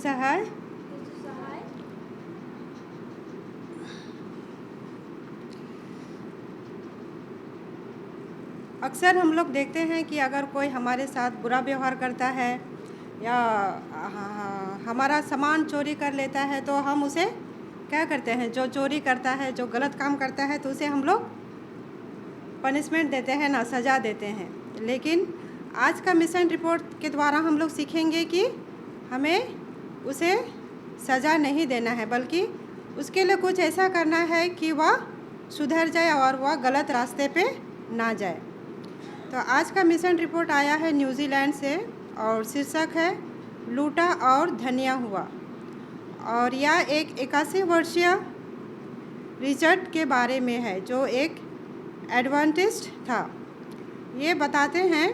सहाय अक्सर हम लोग देखते हैं कि अगर कोई हमारे साथ बुरा व्यवहार करता है या हमारा सामान चोरी कर लेता है तो हम उसे क्या करते हैं, जो चोरी करता है, जो गलत काम करता है तो उसे हम लोग पनिशमेंट देते हैं ना, सज़ा देते हैं। लेकिन आज का मिशन रिपोर्ट के द्वारा हम लोग सीखेंगे कि हमें उसे सज़ा नहीं देना है, बल्कि उसके लिए कुछ ऐसा करना है कि वह सुधर जाए और वह गलत रास्ते पे ना जाए। तो आज का मिशन रिपोर्ट आया है न्यूजीलैंड से और शीर्षक है लूटा और धनिया हुआ। और यह एक 81 वर्षीय रिचर्ड के बारे में है जो एक एडवेंटिस्ट था। ये बताते हैं,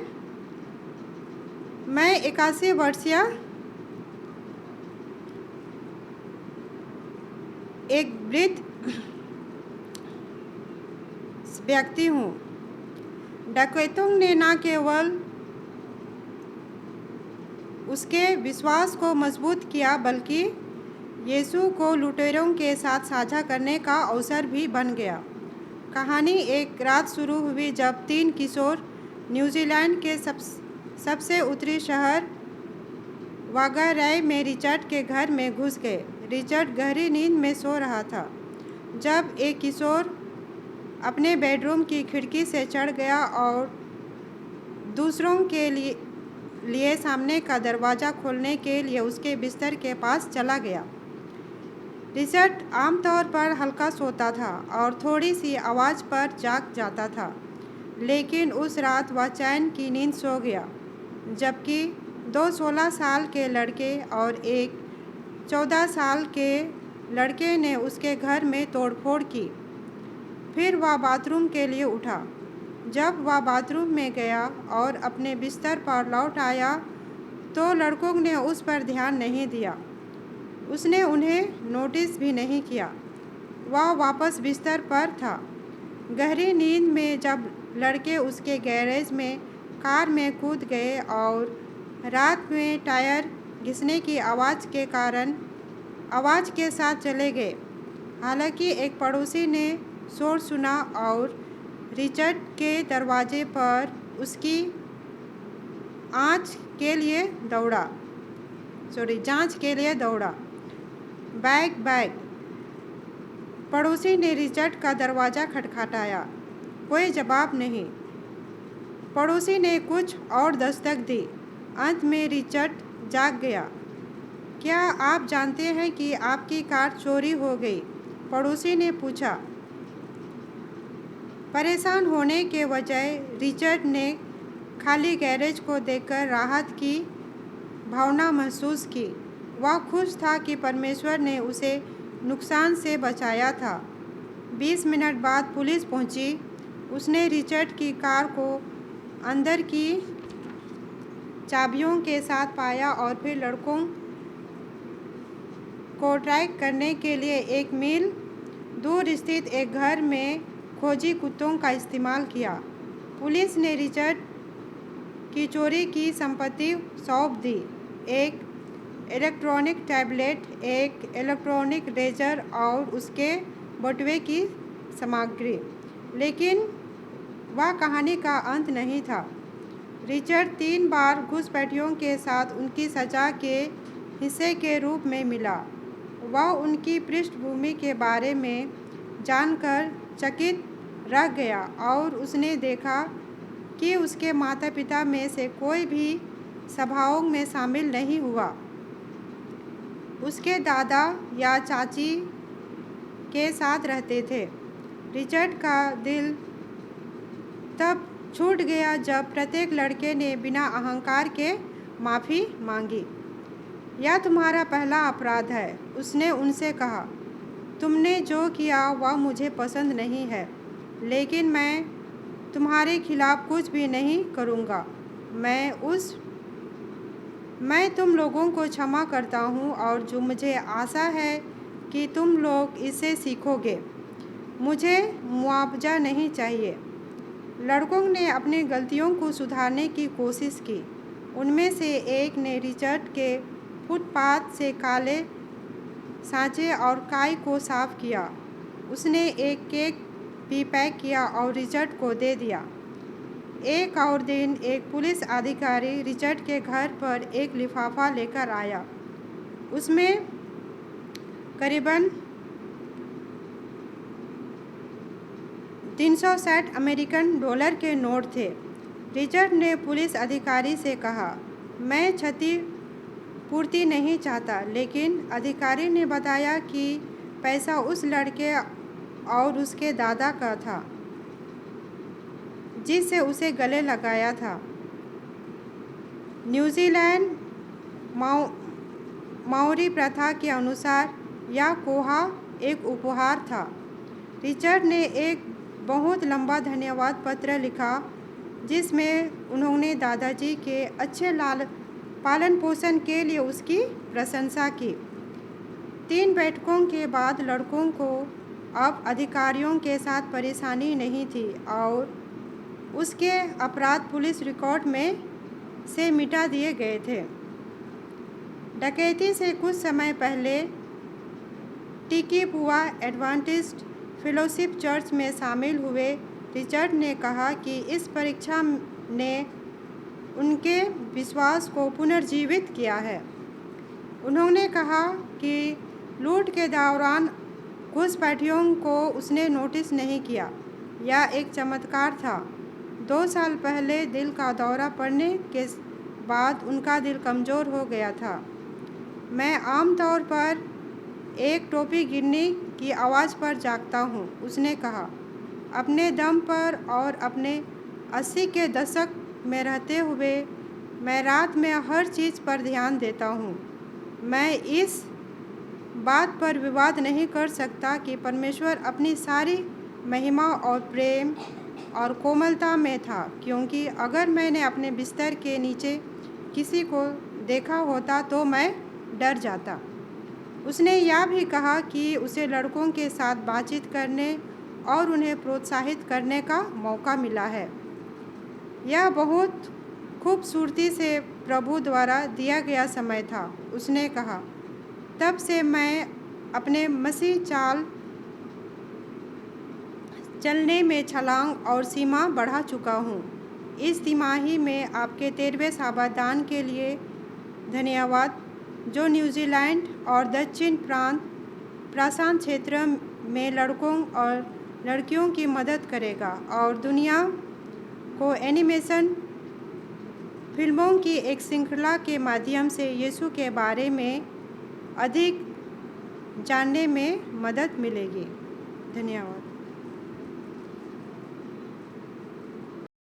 मैं 81 वर्षीय एक वृद्ध व्यक्ति हूँ। डकैतों ने न केवल उसके विश्वास को मजबूत किया बल्कि यीशु को लुटेरों के साथ साझा करने का अवसर भी बन गया। कहानी एक रात शुरू हुई जब 3 किशोर न्यूजीलैंड के सबसे उत्तरी शहर वांगारई में रिचर्ड के घर में घुस गए। रिचर्ड गहरी नींद में सो रहा था जब एक किशोर अपने बेडरूम की खिड़की से चढ़ गया और दूसरों के लिए सामने का दरवाज़ा खोलने के लिए उसके बिस्तर के पास चला गया। रिचर्ड आमतौर पर हल्का सोता था और थोड़ी सी आवाज़ पर जाग जाता था, लेकिन उस रात वह चैन की नींद सो गया। जबकि 2 16 साल के लड़के और एक 14 साल के लड़के ने उसके घर में तोड़फोड़ की। फिर वह बाथरूम के लिए उठा। जब वह बाथरूम में गया और अपने बिस्तर पर लौट आया तो लड़कों ने उस पर ध्यान नहीं दिया। उसने उन्हें नोटिस भी नहीं किया। वह वापस बिस्तर पर था। गहरी नींद में जब लड़के उसके गैरेज में कार में कूद गए और रात में टायर घिसने की आवाज़ के कारण आवाज़ के साथ चले गए। हालांकि एक पड़ोसी ने शोर सुना और रिचर्ड के दरवाजे पर उसकी जांच के लिए दौड़ा। बैग। पड़ोसी ने रिचर्ड का दरवाज़ा खटखटाया। कोई जवाब नहीं। पड़ोसी ने कुछ और दस्तक दी। अंत में रिचर्ड जाग गया। क्या आप जानते हैं कि आपकी कार चोरी हो गई? पड़ोसी ने पूछा। परेशान होने के बजाय रिचर्ड ने खाली गैरेज को देखकर राहत की भावना महसूस की। वह खुश था कि परमेश्वर ने उसे नुकसान से बचाया था। 20 मिनट बाद पुलिस पहुंची। उसने रिचर्ड की कार को अंदर की चाबियों के साथ पाया और फिर लड़कों को ट्रैक करने के लिए 1 मील दूर स्थित एक घर में खोजी कुत्तों का इस्तेमाल किया। पुलिस ने रिचर्ड की चोरी की संपत्ति सौंप दी, एक इलेक्ट्रॉनिक टैबलेट, एक इलेक्ट्रॉनिक रेजर और उसके बटुए की सामग्री। लेकिन वह कहानी का अंत नहीं था। रिचर्ड 3 बार घुसपैठियों के साथ उनकी सज़ा के हिस्से के रूप में मिला। वह उनकी पृष्ठभूमि के बारे में जानकर चकित रह गया और उसने देखा कि उसके माता पिता में से कोई भी सभाओं में शामिल नहीं हुआ। उसके दादा या चाची के साथ रहते थे। रिचर्ड का दिल तब छूट गया जब प्रत्येक लड़के ने बिना अहंकार के माफ़ी मांगी। यह तुम्हारा पहला अपराध है, उसने उनसे कहा। तुमने जो किया वह मुझे पसंद नहीं है, लेकिन मैं तुम्हारे खिलाफ कुछ भी नहीं करूँगा। मैं तुम लोगों को क्षमा करता हूँ और जो मुझे आशा है कि तुम लोग इससे सीखोगे। मुझे मुआवजा नहीं चाहिए। लड़कों ने अपनी गलतियों को सुधारने की कोशिश की। उनमें से एक ने रिचर्ड के फुटपाथ से काले सांचे और काई को साफ किया। उसने एक केक भी पैक किया और रिचर्ड को दे दिया। एक और दिन एक पुलिस अधिकारी रिचर्ड के घर पर एक लिफाफा लेकर आया। उसमें करीबन 360 अमेरिकन डॉलर के नोट थे। रिचर्ड ने पुलिस अधिकारी से कहा, मैं क्षतिपूर्ति नहीं चाहता, लेकिन अधिकारी ने बताया कि पैसा उस लड़के और उसके दादा का था जिससे उसे गले लगाया था। न्यूजीलैंड माओरी प्रथा के अनुसार यह कोहा एक उपहार था। रिचर्ड ने एक बहुत लंबा धन्यवाद पत्र लिखा जिसमें उन्होंने दादाजी के अच्छे पालन पोषण के लिए उसकी प्रशंसा की। 3 बैठकों के बाद लड़कों को अब अधिकारियों के साथ परेशानी नहीं थी और उसके अपराध पुलिस रिकॉर्ड में से मिटा दिए गए थे। डकैती से कुछ समय पहले टिकीपुआ एडवेंटिस्ट फेलोशिप चर्च में शामिल हुए रिचर्ड ने कहा कि इस परीक्षा ने उनके विश्वास को पुनर्जीवित किया है। उन्होंने कहा कि लूट के दौरान घुसपैठियों को उसने नोटिस नहीं किया। यह एक चमत्कार था। 2 साल पहले दिल का दौरा पड़ने के बाद उनका दिल कमज़ोर हो गया था। मैं आमतौर पर एक टोपी गिरने की आवाज़ पर जागता हूँ, उसने कहा। अपने दम पर और अपने 80 के दशक में रहते हुए मैं रात में हर चीज़ पर ध्यान देता हूँ। मैं इस बात पर विवाद नहीं कर सकता कि परमेश्वर अपनी सारी महिमा और प्रेम और कोमलता में था, क्योंकि अगर मैंने अपने बिस्तर के नीचे किसी को देखा होता तो मैं डर जाता। उसने यह भी कहा कि उसे लड़कों के साथ बातचीत करने और उन्हें प्रोत्साहित करने का मौका मिला है। यह बहुत खूबसूरती से प्रभु द्वारा दिया गया समय था, उसने कहा। तब से मैं अपने मसीह चलने में छलांग और सीमा बढ़ा चुका हूँ। इस तिमाही में आपके 13वें साबादान के लिए धन्यवाद, जो न्यूजीलैंड और दक्षिण प्रशांत क्षेत्र में लड़कों और लड़कियों की मदद करेगा और दुनिया को एनिमेशन फिल्मों की एक श्रृंखला के माध्यम से यीशु के बारे में अधिक जानने में मदद मिलेगी। धन्यवाद।